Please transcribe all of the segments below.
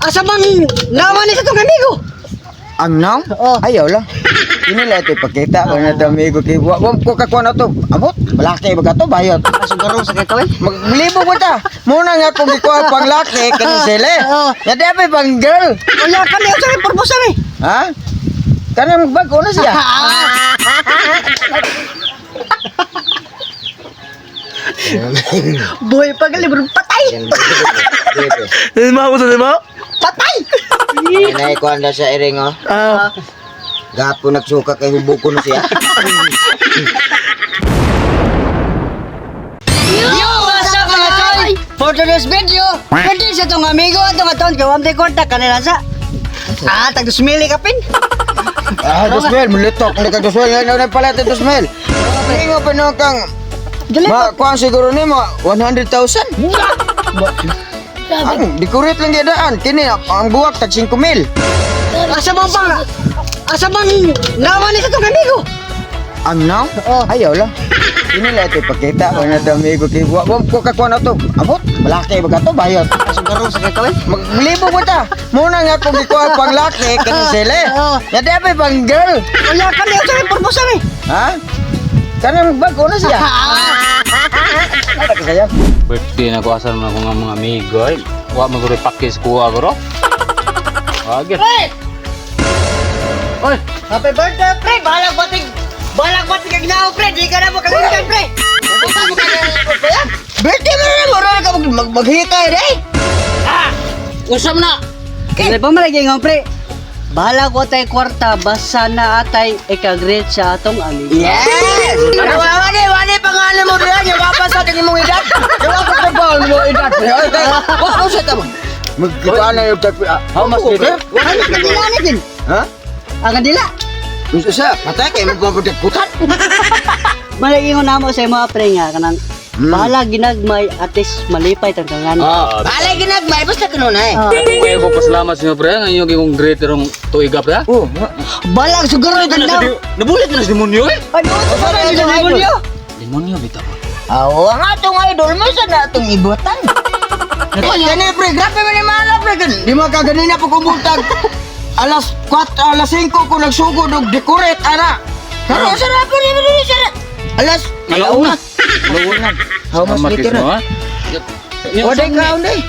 Asa bang naman ni sa tong amigo? Ang nang? Oo. Ayaw lang. Inila ito ipakita ko na ito amigo kay wa ko kakuha na to. Abot, malaki ba to bayot. Aso garong sa kito eh. Maglibo mo ta. Muna nga kung ikuha pang laki kanang sile. Oo. Ya dapat pang girl. Wala ka niya sa purpose eh. Ha? Kanang bago na siya. Boy pagalibro patay. Lima mo sa lima? Patay. Nay ko anda sa iring oh. Gapo nagsuka kay hubog ko na siya. Yo, what's up mga choy? For today's video, pwede sa tong amigo atong aton kay wamde kontak kanila sa. Tag 2,000 kapin. Dosmel, mulitok. Hindi ka dosmel. Ngayon na pala ito dosmel. Hindi nga pinong kang... Kuhaan siguro ni mo, 100,000. Ang, dikurit lang yadaan. Kini, ang buwak, tag 5,000. Asa bang naman ni sa tong amigo? Ang nang? Ayaw lang. Kini lang ito ipakita ko na ito amigo kay wa ko kakuha na to. Abot, malaki ba ka to bayot. Aso garong sa kito eh. Maglibo mo ta. Muna nga kung ikuha pang laki kanang sile. Oo. Ya dapat pang girl. Wala ka niya sa purpose eh. Ha? Kanang bago na siya. Ada kasayang. Birthday na ko asal mo ako nga mga amigo ay. Wa maguro pakis kuha guro. Wagit. Oy, Happy birthday, pre! Balag batig kag nao, pre! Di ka na mo kalimutan, pre! Birthday mo na mo ka maghikay rin. usam na. Kaya pa malagi nga, pre! Balag ko tayo kwarta, basta na atay ika-great sa atong amigo. Yes! Wani pangalan mo diyan, yung kapasa tingin mong edad. Yung kapasa pa mo edad. Wala mo siya tamo. Magkita na yung tagpi. How much dito? Ano ka nila natin? Ha? Ang dila! Gusto siya, patay kayo magpapadeputan. Malagi nga namo sa mga pre nga, kanang balag ginagmay atis malipay tangkangan. Balay ginagmay, basta kanunay. Kaya ko pasalamat sa inyo pre, ngayon yung greater ng tuigap ya. Oh, Balag siguro ito na! Nabulit na sa demonyo eh. Ano sa mga ito na idol? Demonyo bitaw. Oo, ang atong idol mo sa na atong ibutan. Kani pre, grabe man yung mga pre. Di mo kaganina pa kumutag. Alas 5 ko nagsugod og decorate ana. Pero sarap ni mo ni sir. Alas Alauna. How much Salamat liter? kayo, ha? O day ka unday.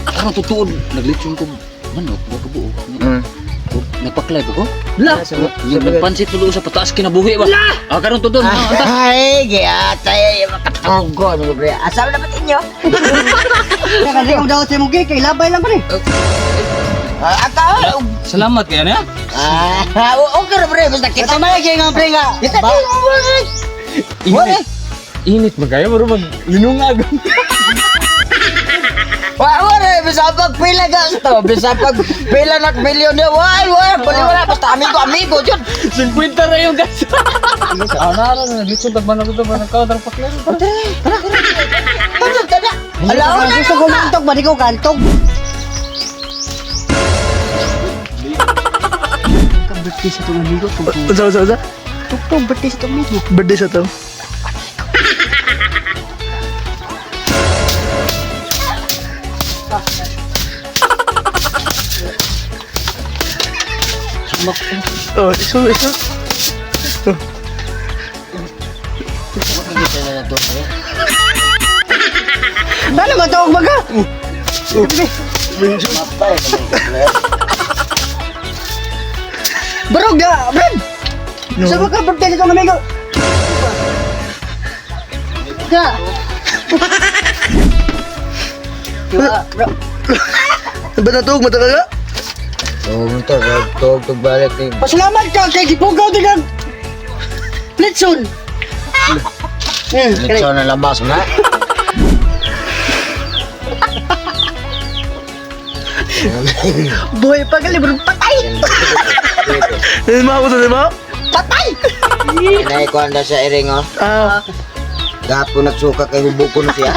Parang tutuod, naglitsyon ko manok, wag ka buo. Nagpaklay ko ko? La! Yung nagpansit tulo sa pataas kinabuhi ba? Karon tudon. Ay, giyatay makatunggo ni pre. Asal dapat inyo. Kasi kung daw sa mong kay labay lang pa rin. Akaw. Salamat kaya niya. Okay ra pre, basta kita Ito malagi nga pre nga. kita Init. Init magaya mo mag linungag. Wala, bisa pag pila gas to, bisa pag pila nak milyon niya, wala, basta amigo, yun. 50 na yung gas. Ana na dito tagman ko to ba nagkaudar paklay. Tada. Alaw na gusto ko mantog, balik ko kantog. Birthday sa itong amigo. Usa. Tugtog, birthday sa itong amigo. Birthday sa to. Oh, iso. Ano matawag baga? Barog na, Brad! Saan mo ka birthday sa itong amigo? Ka! Bro, Ba natog mo talaga? Tog balik ni. pasalamat ka kay Gipugaw din ang Litson! Litso na labas na. Boy, pagalibro, patay! Lima mo sa lima? Patay! Nay ko anda sa iring oh. Gapo nagsuka kay hubog ko na siya.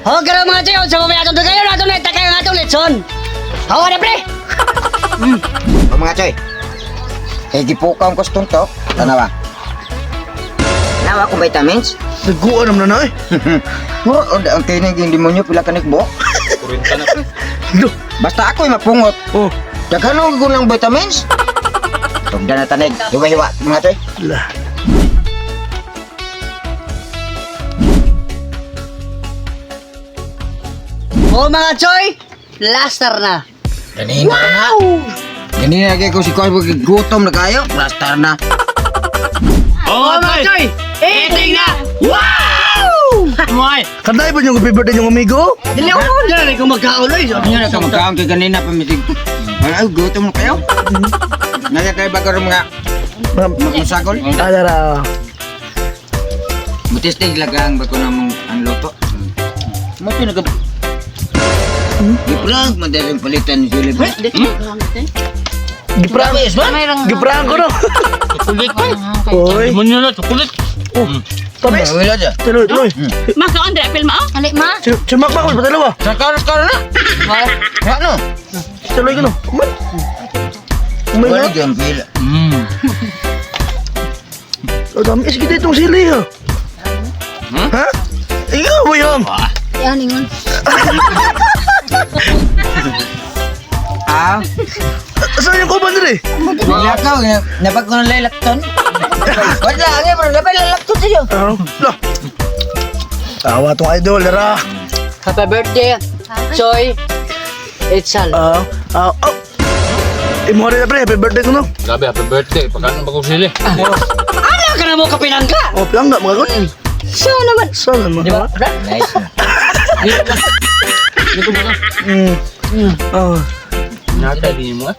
Ho, gara mga tiyo, sa mamaya itong kayo na itong neta kayo nga itong Litson! Hawa na, pre! O mga choy. Kay gipukaw ko stong to. Tanawa. Nawa ko vitamins. Nagkuha naman na eh. Ang kiniging demonyo pila kanikbo. Kurinta na pre. Lo. Basta ako'y mapungot. Oh. Daghanon ko ng vitamins. Tugda na tanig. Hiwa-hiwa mga toy. Lah. Oh mga choy, laster na. Ganina na. Ganina lagi ko si Koy gutom na kayo. Blastar na. Oh mga choy, eating na. Moy. Kanday ba yung happy birthday yung amigo? Dili ako na rin kung magkauloy. Ano na ka magkaon kay ganina pamitig. Ay, gutom na kayo. Naya kayo bago rin mga musagol. Adara. Butistig lagang bago namang ang loto. Mo to nag Giprang madaling palitan ni Philip. Giprang. Giprang ko no. Chocolate pa. Oy. Limon nyo na, chocolate. Tamis. Wala dyan. Tuloy, tuloy. Makaon dre apil ma. Ali ma. Sumak ba ko patalawa? Sakar na. Ano? Tuloy ko no. Kuman. Umay Wala na. dyan pila. Oh, tamis kita itong sili ha. Ha? Ikaw ba yun? Yan ingon. Ah, Saan yung kuban nila eh? lakaw. Napag ko ng laylakton. Wala nga bro. Napag laylakton sa'yo. Lah. Tawa tong idol, dara. Happy birthday, Choy. Itzal. Imo rin na pre, happy birthday ko no. Grabe, happy birthday. Pagkano ba ko sili? Ano ka na mo kapinangga? Oh, pilang na mga kun. So naman. Saan naman? Di ba? Nice. Oh. Nata, di mo ah.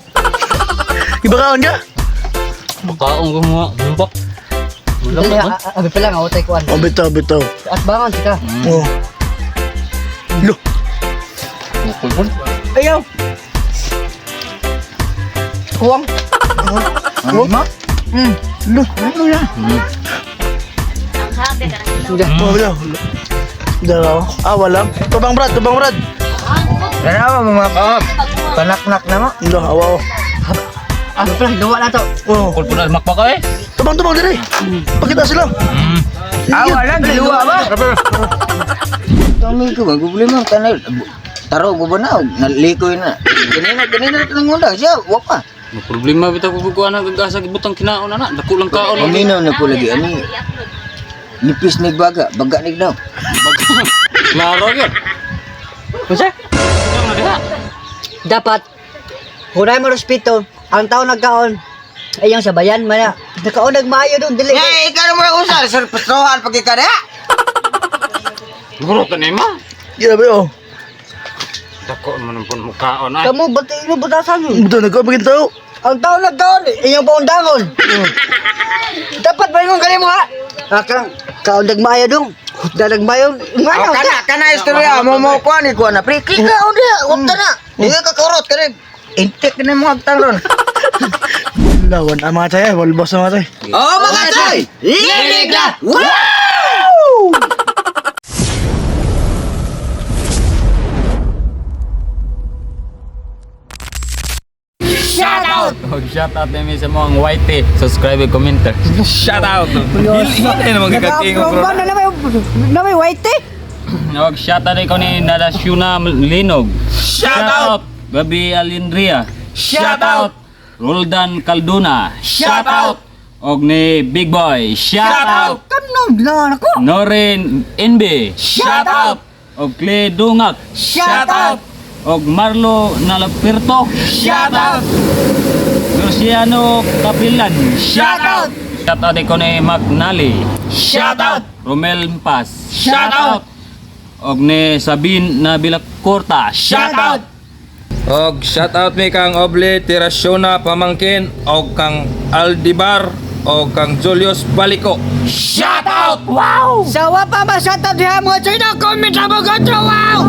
Iba kaon ka? Pagkaong ko mo. Bumbak. Wala Dili, pa man. abi pa lang, utay kuan. Oh, bitaw, bitaw. At bangon sika. Oh. Lo. Bukol po. Ayaw. Kuwang. Ano mo? Lo. Ano yan? Oh, bitaw. Dara. Wala. Tubang brad, tubang brad. Dalawa mga panaknak na mo. Lo, awa. Abi pa lang, duwa na to. Oh. Bukol po na makpa ka eh. Tubang, tubang dire. Pakita sila. Wala. Dalawa ba? Kami ko, problema ka na. Taro ko ba na? Nalikoy na. Ganina na lang muna. Siya, wak pa. May problema bitaw ko kuha na gagasa gibutang kinaon na. Dako lang kaon. Paminaw na po lagi. Ani, nipis ni baga. Baga ni daw. Klaro yun. Unsa? Ano na diha? Dapat hunay mo respeto ang tao nagkaon. Ayang sabayan man na. Nagkaon nagmaayo dong dili. Eh, ikaw na muna usal. Sir, patrohan pag ikaw na. Siguro ni ma. Grabe oh. Dako man ang mukhaon ay. Kamu bati mo batasan mo. Bitaw, nagkaon maging tao. Ang tao nagkaon, iyang paundangon. Dapat ba yung galing mo ha? Kaon nagmaayo dong. Nagmaayo. Oh, kana istorya. Mo ko ani ko na. Pre, kika o dia. Wag ta na. Hindi ka karot ka rin. Intek na mo agtang ron. Lawan ang mga tayo, walbos na mga tayo. Oh, mga toy! Lilig na! Shout out namin sa mga whitey. Subscribe and commenter. Shout out. Hindi naman kakatingin bro. Na may white eh. Nawag shout out ko ni Nadashuna Linog. Shout out. Gabi Alindria. Shout out. Roldan Calduna. Shout out. Og ni Big Boy. Shout out. Kanog na ako. Norin Inbe. Shout out. Og Clay Dungak. Shout out. Og Marlo Nalapirto. Shout out. Luciano Capilan. Shout out. Shout out ko ni Magnali. Shout out. Romel Mpas. Shout out. Og ni Sabine Nabila Corta. Shout out. Og shoutout mi kang Oble Tirasona Pamangkin og kang Aldibar og kang Julius Balico. Shout out. Sawa pa ba sa tadya mo? Sino comment na mo ganito? Wow!